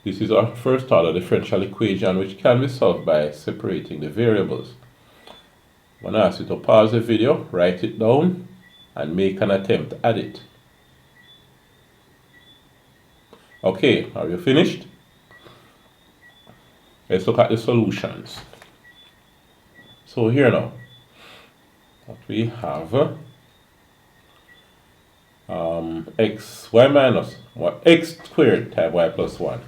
This is our first order differential equation, which can be solved by separating the variables. I'm going to ask you to pause the video, write it down, and make an attempt at it. Okay, are you finished? Let's look at the solutions. So here now, what we have x squared times y plus 1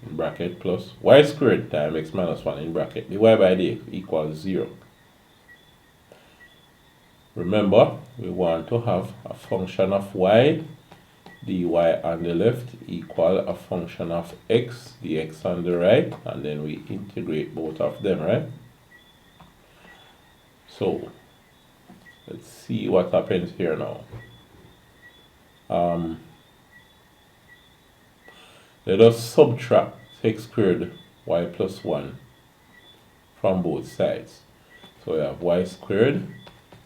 in bracket plus y squared times x minus 1 in bracket dy by dx equals 0. Remember, we want to have a function of y dy on the left equal a function of x dx on the right, and then we integrate both of them, right? So let's see what happens here now. Let us subtract x squared y plus 1 from both sides. So we have y squared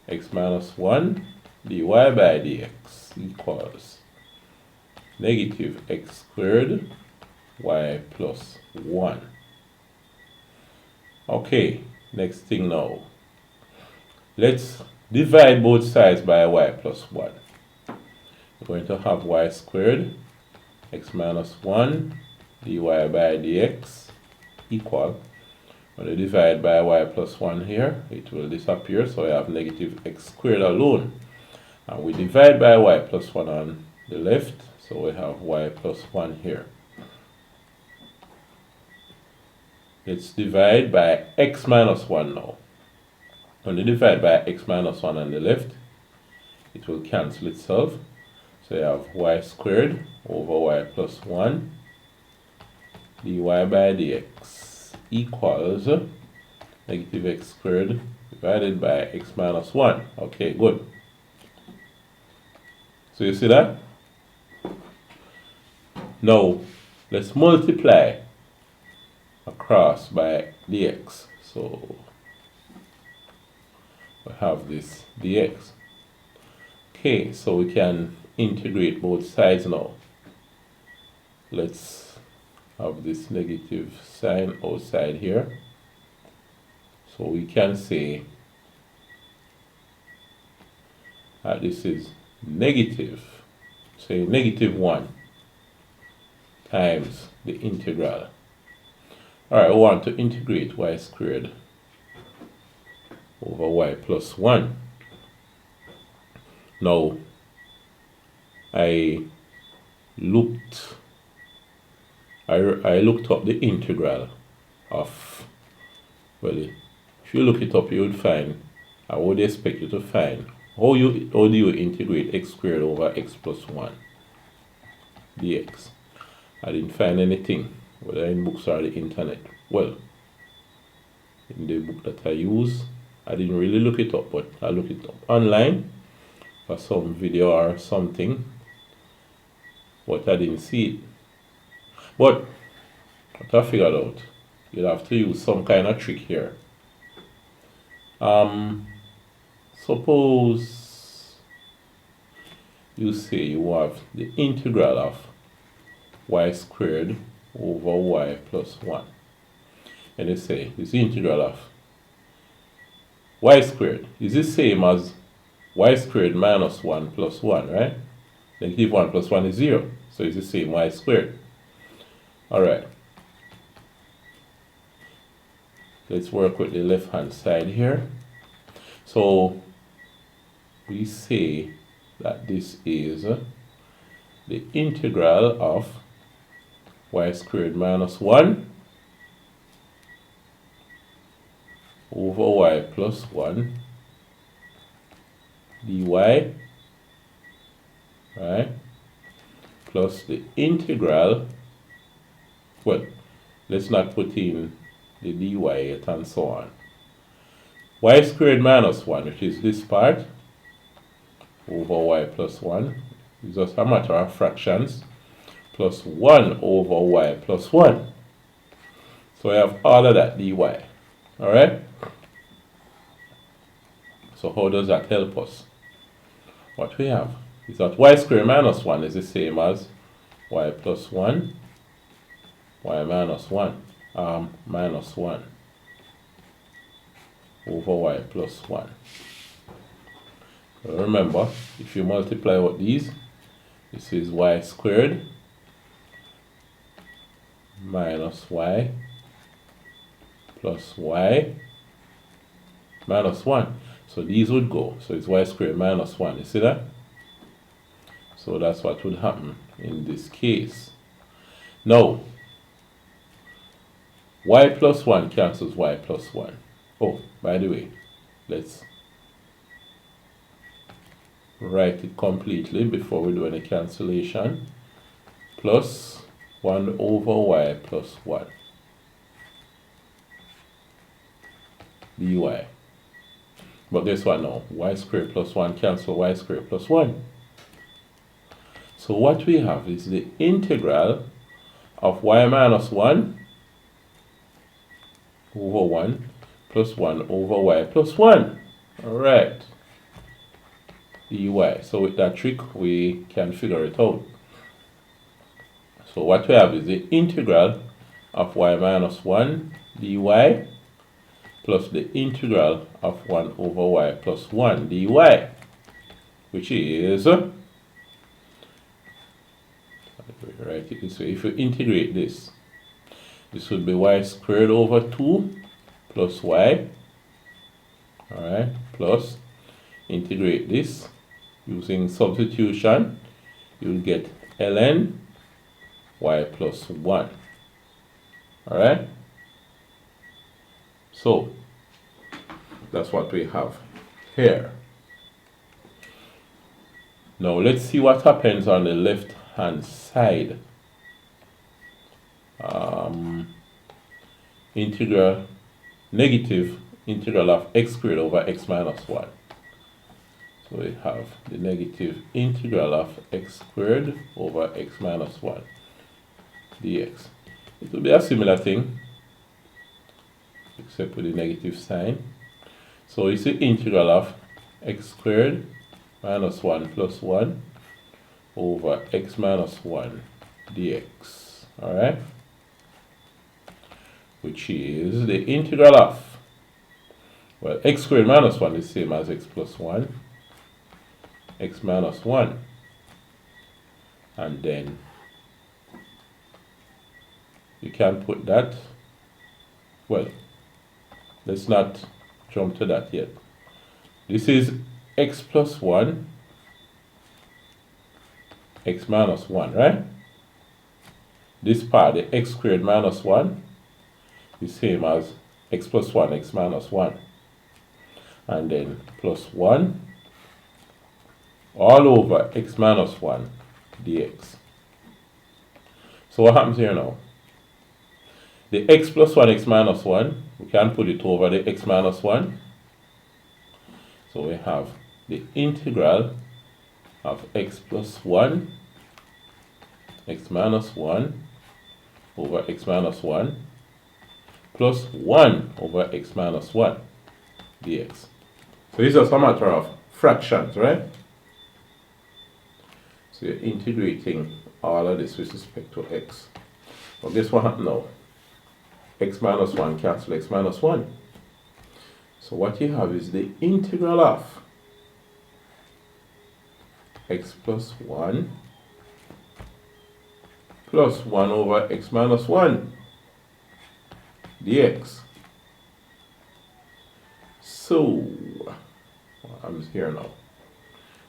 x minus 1 dy by dx equals negative x squared y plus 1. Okay, next thing now. Let's divide both sides by y plus 1. We're going to have y squared x minus 1 dy by dx equal, when you divide by y plus 1 here, it will disappear, so I have negative x squared alone. And we divide by y plus 1 on the left, so we have y plus 1 here. Let's divide by x minus 1 now. When you divide by x minus 1 on the left, it will cancel itself. So you have y squared over y plus 1 dy by dx equals negative x squared divided by x minus 1. Okay, good. So you see that? Now, let's multiply across by dx. So we have this dx. Okay, so we can integrate both sides now. Let's have this negative sign outside here. So we can say that this is negative, say negative 1 times the integral. Alright, we want to integrate y squared over y plus 1. Now, I looked up the integral of, well, if you look it up, you would find, I would expect you to find, how do you integrate x squared over x plus 1 dx. I didn't find anything, whether in books or the internet. Well, in the book that I use, I didn't really look it up, but I looked it up online for some video or something, but I didn't see it. But what I figured out, you'll have to use some kind of trick here. Suppose you say you have the integral of y squared over y plus 1. And you say this integral of y squared is the same as y squared minus 1 plus 1, right? Negative 1 plus 1 is 0. So it's the same y squared. Alright. Let's work with the left hand side here. So we say that this is the integral of y squared minus 1 over y plus 1 dy, right, plus the integral, well, let's not put in the dy yet and so on. Y squared minus 1, which is this part, over y plus 1, is just a matter of fractions, plus 1 over y plus 1. So I have all of that dy. Alright? So how does that help us? What we have is that y squared minus 1 is the same as y plus 1 y minus 1, minus 1 over y plus 1. Remember, if you multiply out these, this is y squared minus y plus y minus 1. So these would go. So it's y squared minus 1. You see that? So that's what would happen in this case. Now, y plus 1 cancels y plus 1. Oh, by the way, let's write it completely before we do any cancellation. Plus 1 over y plus 1 dy. But guess what now? Y squared plus 1 cancel y squared plus 1. So what we have is the integral of y minus 1 over 1 plus 1 over y plus 1. Alright. dy. So with that trick, we can figure it out. So what we have is the integral of y minus 1 dy plus the integral of 1 over y plus 1 dy, which is, write it this way, if you integrate this, this would be y squared over 2 plus y, alright, plus, integrate this, using substitution, you'll get ln y plus 1, alright? So, that's what we have here. Now, let's see what happens on the left hand side. Negative integral of x squared over x minus 1. So we have the negative integral of x squared over x minus 1 dx. It will be a similar thing, except with the negative sign. So it's the integral of x squared minus 1 plus 1 over x minus 1 dx. Alright? Which is the integral of, well, x squared minus 1 is the same as x plus 1, x minus 1, and then you can put that, well, let's not jump to that yet. This is x plus 1, x minus 1, right? This part, the x squared minus 1, is same as x plus 1, x minus 1. And then plus 1 all over x minus 1 dx. So what happens here now? The x plus 1, x minus 1, we can put it over the x minus 1. So we have the integral of x plus 1, x minus 1 over x minus 1 plus 1 over x minus 1 dx. So this is a matter of fractions, right? So you're integrating all of this with respect to x. Well, guess what happened now? X minus 1 cancel x minus 1. So what you have is the integral of x plus 1 plus 1 over x minus 1 dx. So, what happens here now?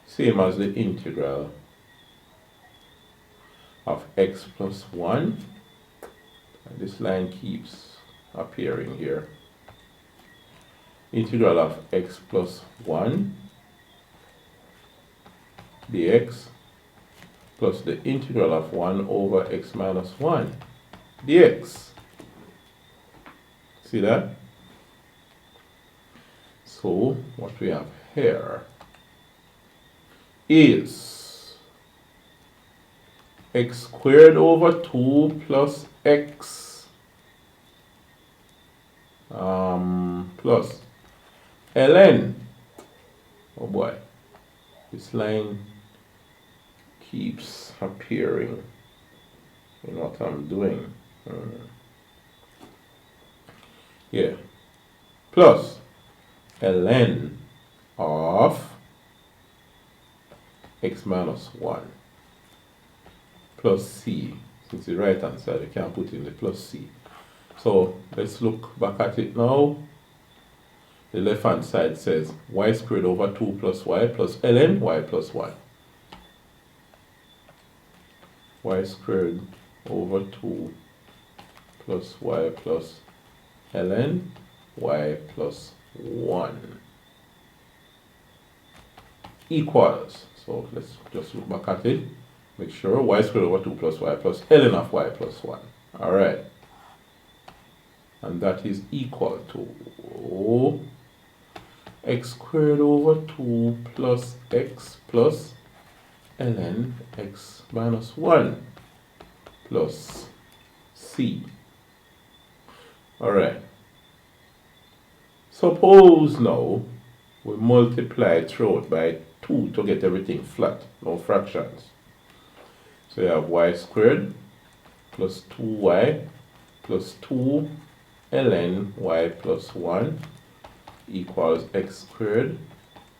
Same as the integral of x plus 1. And this line keeps appearing here. Integral of x plus 1 dx plus the integral of 1 over x minus 1 dx. See that? So what we have here is x squared over 2 plus x plus ln. Oh boy, this line keeps appearing in what I'm doing. Yeah, plus ln of x minus 1 plus c. Since the right hand side, you can put in the plus c. So let's look back at it now. The left hand side says y squared over 2 plus y plus ln y plus 1. Y squared over 2 plus y plus ln y plus 1 equals, so let's just look back at it, make sure y squared over 2 plus y plus ln of y plus 1. Alright, and that is equal to x squared over 2 plus x plus ln x minus 1 plus c. Alright, suppose now we multiply throughout by 2 to get everything flat, no fractions. So you have y squared plus 2y plus 2 ln y plus 1 equals x squared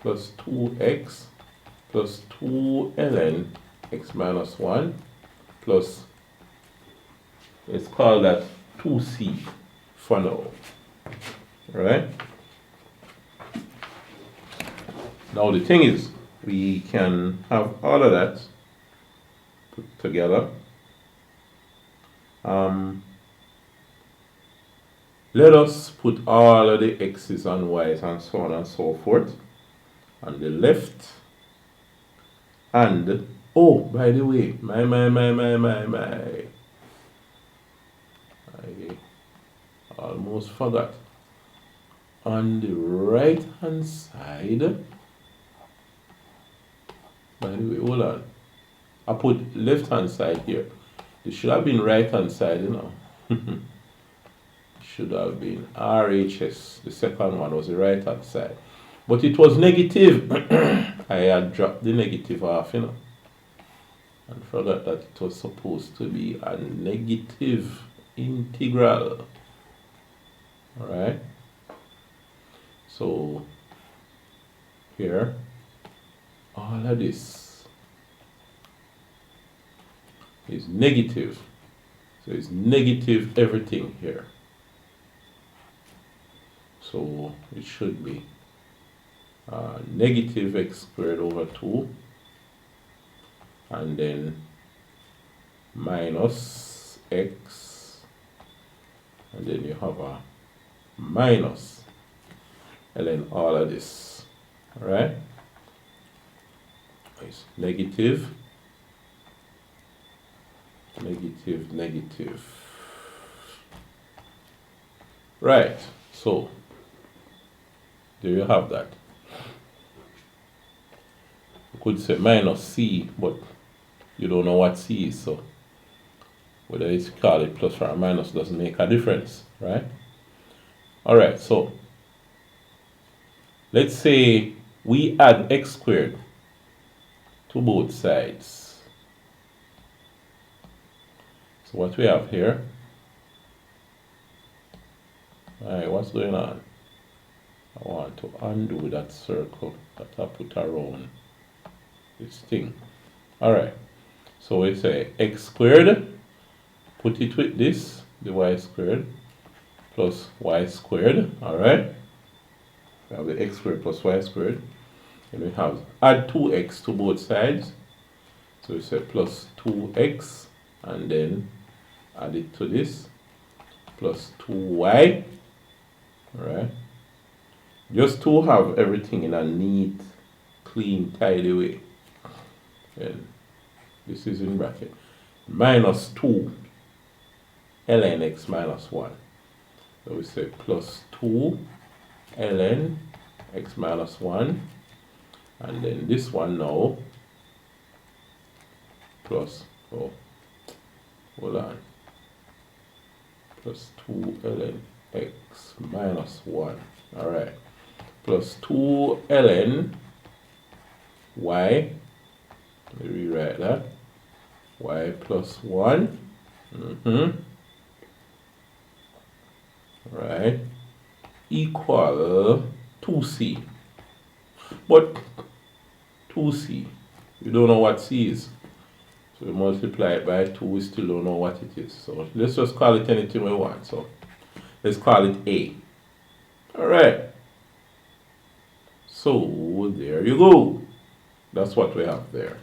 plus 2x plus 2 ln x minus 1 plus, let's call that 2c for now. Right? Now the thing is, we can have all of that put together. Let us put all of the x's and y's and so on and so forth on the left. And, oh, by the way, I almost forgot. On the right hand side, by the way, hold on. I put left hand side here. It should have been right hand side, you know. Should have been RHS. The second one was the right hand side. But it was negative. I had dropped the negative off, you know. And forgot that it was supposed to be a negative integral. Alright. So here, all of this is negative. So it's negative everything here. So it should be negative x squared over 2 and then minus x, and then you have a minus ln all of this. Alright? It's negative, negative, negative. Right, so there you have that. You could say minus c, but you don't know what c is, so whether it's call it plus or minus doesn't make a difference, right? Alright, so let's say we add x squared to both sides. So what we have here, alright, what's going on? I want to undo that circle that I put around this thing. Alright, so we say x squared, put it with this, the y squared, plus y squared. Alright, we have the x squared plus y squared. And we have add 2x to both sides. So we say plus 2x and then add it to this, plus 2y. Alright, just to have everything in a neat, clean, tidy way. And this is in bracket. Minus 2 ln x minus 1. So we say plus 2 ln x minus 1. And then this one now plus, oh, hold on, plus 2 ln x minus 1. Alright, plus 2 ln y, let me rewrite that, y plus 1, right, equal 2c. But 2c, we don't know what c is. So we multiply it by 2, we still don't know what it is. So let's just call it anything we want. So let's call it a. Alright. So there you go. That's what we have there.